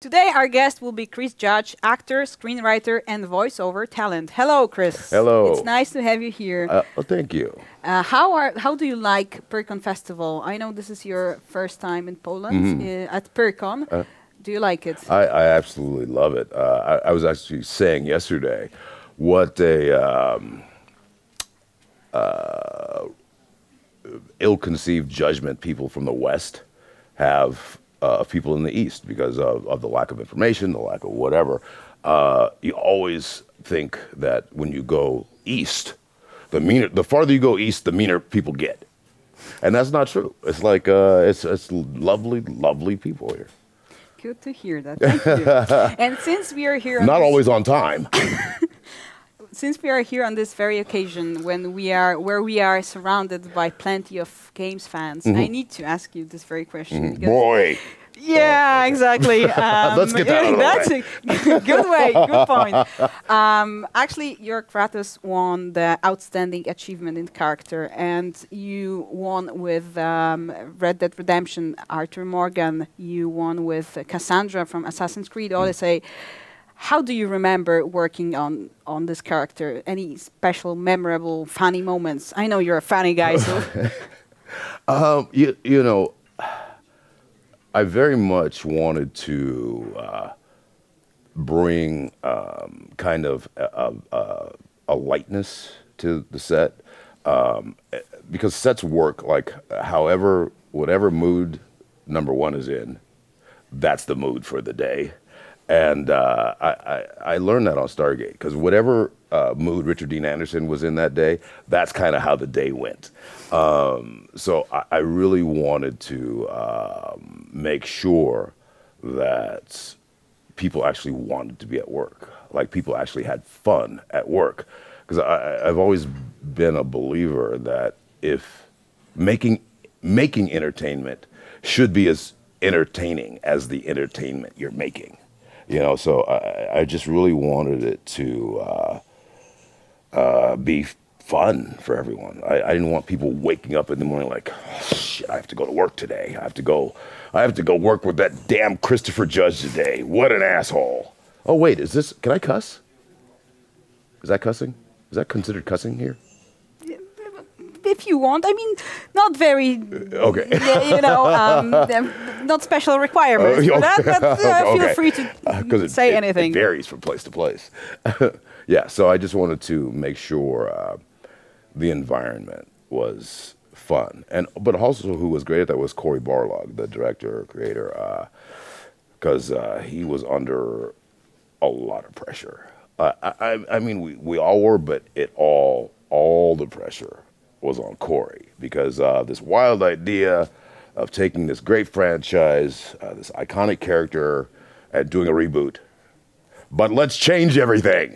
Today, our guest will be Chris Judge, actor, screenwriter, and voiceover talent. Hello, Chris. Hello. It's nice to have you here. Well, thank you. How do you like Pyrkon Festival? I know this is your first time in Poland at Pyrkon. Do you like it? I absolutely love it. I was actually saying yesterday what a ill-conceived judgment people from the West have of people in the East because of the lack of information, the lack of whatever. You always think that when you go east, the farther you go east, the meaner people get. And that's not true. It's like, it's lovely, lovely people here. Good to hear that. Thank you. And since we are here... Not always on time. Since we are here on this very occasion, where we are surrounded by plenty of games fans, I need to ask you this very question. Boy. Yeah, exactly. Let's get that out of the way. That's a good way, good point. Actually, your Kratos won the Outstanding Achievement in Character, and you won with Red Dead Redemption, Arthur Morgan. You won with Cassandra from Assassin's Creed Odyssey. How do you remember working on this character? Any special, memorable, funny moments? I know you're a funny guy, so... you know, I very much wanted to bring kind of a lightness to the set because sets work like whatever mood number one is in, that's the mood for the day. And I learned that on Stargate because whatever mood Richard Dean Anderson was in that day, that's kind of how the day went. So I really wanted to make sure that people actually wanted to be at work, like people actually had fun at work. Because I've always been a believer that if making entertainment should be as entertaining as the entertainment you're making. You know, so I just really wanted it to be fun for everyone. I didn't want people waking up in the morning like, oh, shit, I have to go to work today. I have to go work with that damn Christopher Judge today. What an asshole. Oh, wait, can I cuss? Is that cussing? Is that considered cussing here? If you want, I mean, not very, okay. You know, not special requirements for that, but feel free to say anything. It varies from place to place. Yeah, so I just wanted to make sure the environment was fun. But also who was great at that was Cory Barlog, the director, creator, because he was under a lot of pressure. I mean, we all were, but all the pressure was on Cory because this wild idea of taking this great franchise, this iconic character, and doing a reboot. But let's change everything.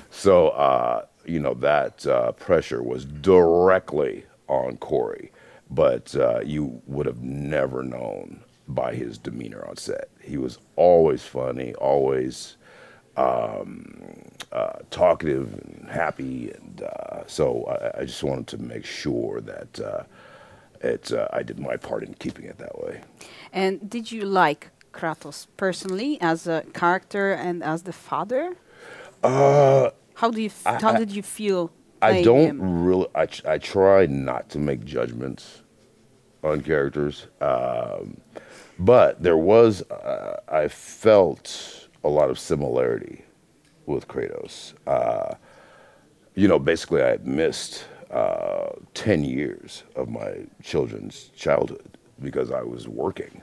So, you know, that pressure was directly on Cory. But you would have never known by his demeanor on set. He was always funny, always talkative and happy, and so I just wanted to make sure that I did my part in keeping it that way. And did you like Kratos personally as a character and as the father? How did you feel? I don't really. I try not to make judgments on characters, but there was. I felt a lot of similarity with Kratos. You know, basically I had missed 10 years of my children's childhood because I was working.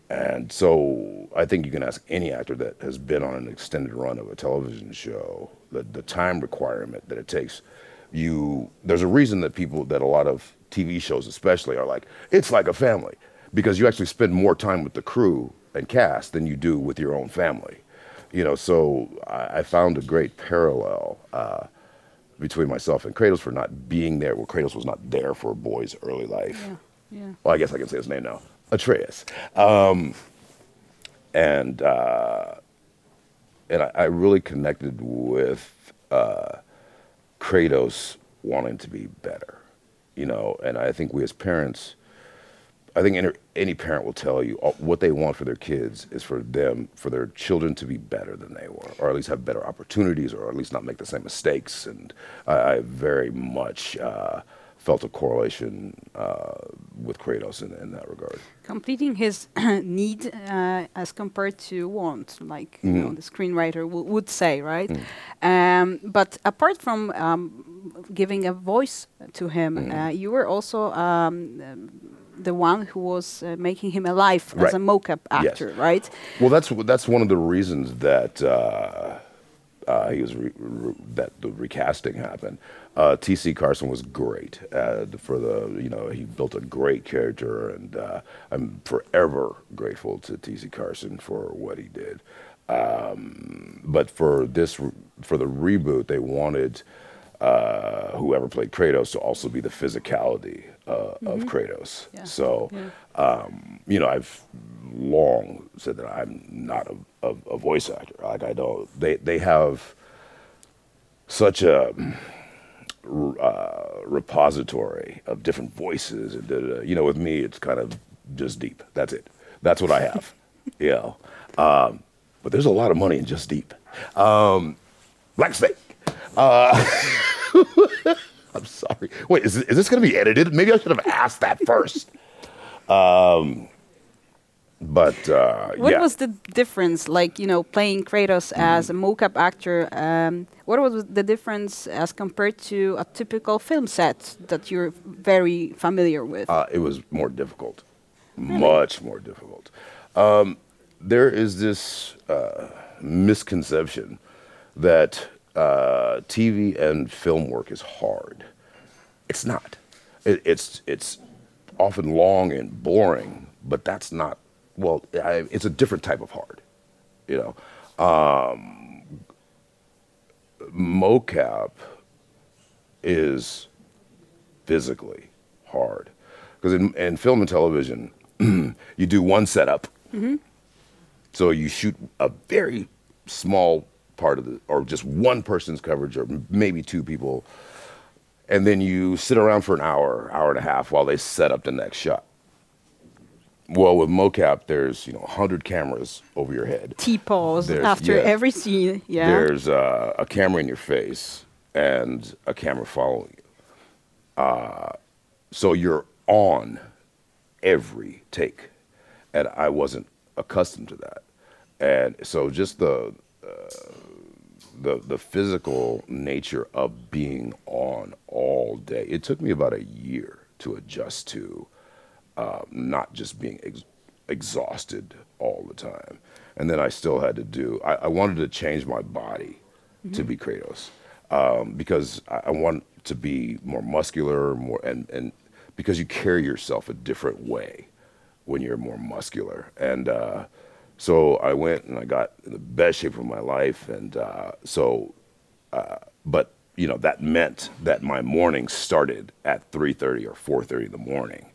And so I think you can ask any actor that has been on an extended run of a television show, the time requirement that it takes. There's a reason that a lot of TV shows especially are like, it's like a family, because you actually spend more time with the crew and cast than you do with your own family. You know, so I found a great parallel between myself and Kratos for not being there. Well, Kratos was not there for a boy's early life. Yeah, yeah. Well, I guess I can say his name now, Atreus. And I really connected with Kratos wanting to be better, you know. And I think we as parents, I think any parent will tell you what they want for their kids is for their children to be better than they were, or at least have better opportunities, or at least not make the same mistakes. And I very much felt a correlation with Kratos in that regard. Completing his need as compared to want, like you know, the screenwriter would say, right? But apart from giving a voice to him, you were also the one who was making him alive as a mocap actor, right? Well, that's one of the reasons that he was that the recasting happened. T.C. Carson was great for he built a great character, and I'm forever grateful to T.C. Carson for what he did. But for the reboot, they wanted whoever played Kratos to also be the physicality of Kratos. Yeah. So, I've long said that I'm not a voice actor. Like I don't. They have such a repository of different voices, and with me, it's kind of just deep. That's it. That's what I have. But there's a lot of money in just deep. Black Snake. I'm sorry. Wait, is this going to be edited? Maybe I should have asked that first. What was the difference, like, playing Kratos as a mocap actor? What was the difference as compared to a typical film set that you're very familiar with? It was more difficult. Really? Much more difficult. There is this misconception that TV and film work is hard. It's not. It's often long and boring, but that's not. Well, it's a different type of hard. Mocap is physically hard because in film and television, you do one setup. So you shoot a very small part of or just one person's coverage, or maybe two people, and then you sit around for an hour and a half while they set up the next shot. Well, with mocap, there's 100 cameras over your head. T-pause after every scene. Yeah. There's a camera in your face and a camera following you. So you're on every take, and I wasn't accustomed to that, and so just the physical nature of being on all day. It took me about a year to adjust to not just being exhausted all the time. And then I still had to I wanted to change my body to be Kratos because I want to be more muscular, and because you carry yourself a different way when you're more muscular. And so I went and I got in the best shape of my life, and but that meant that my morning started at 3:30 or 4:30 in the morning,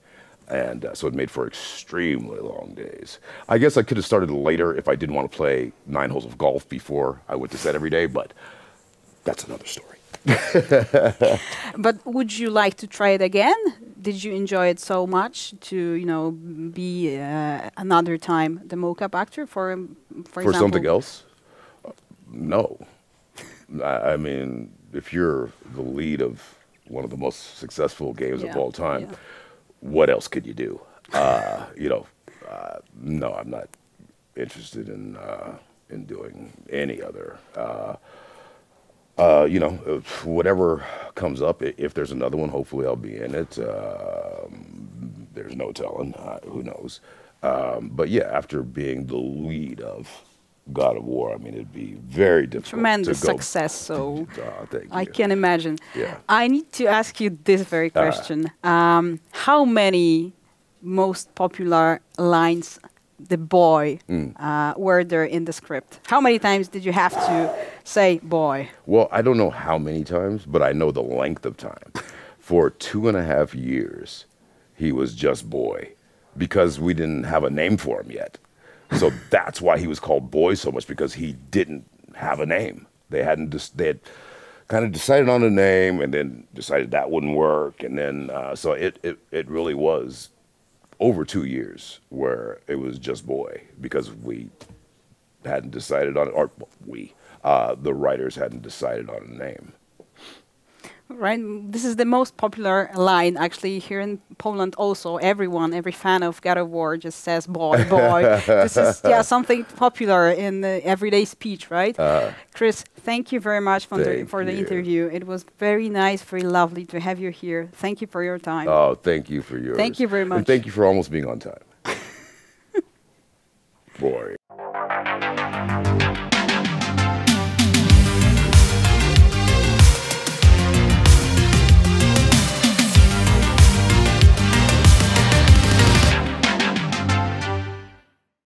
and so it made for extremely long days. I guess I could have started later if I didn't want to play 9 holes of golf before I went to set every day, but that's another story. But would you like to try it again? Did you enjoy it so much to, be another time the mocap actor for example? Something else? No. I mean, if you're the lead of one of the most successful games of all time, what else could you do? No, I'm not interested in doing any other. Whatever comes up, if there's another one, hopefully I'll be in it. There's no telling, who knows. But yeah, after being the lead of God of War, I mean, it'd be very difficult. Tremendous success, so thank you. I can imagine. Yeah. I need to ask you this very question. How many most popular lines, the boy, were there in the script? How many times did you have to say boy? Well, I don't know how many times, but I know the length of time. For 2.5 years, he was just boy, because we didn't have a name for him yet. So that's why he was called Boy so much, because he didn't have a name. They had kind of decided on a name and then decided that wouldn't work. And then, so it really was over 2 years where it was just boy because we hadn't decided on it, or the writers hadn't decided on a name. Right, this is the most popular line actually here in Poland. Also, every fan of God of War just says "boy, boy." This is something popular in the everyday speech, right? Chris, thank you very much for the interview. It was very nice, very lovely to have you here. Thank you for your time. Oh, thank you for yours. Thank you very much. And thank you for almost being on time. Boy.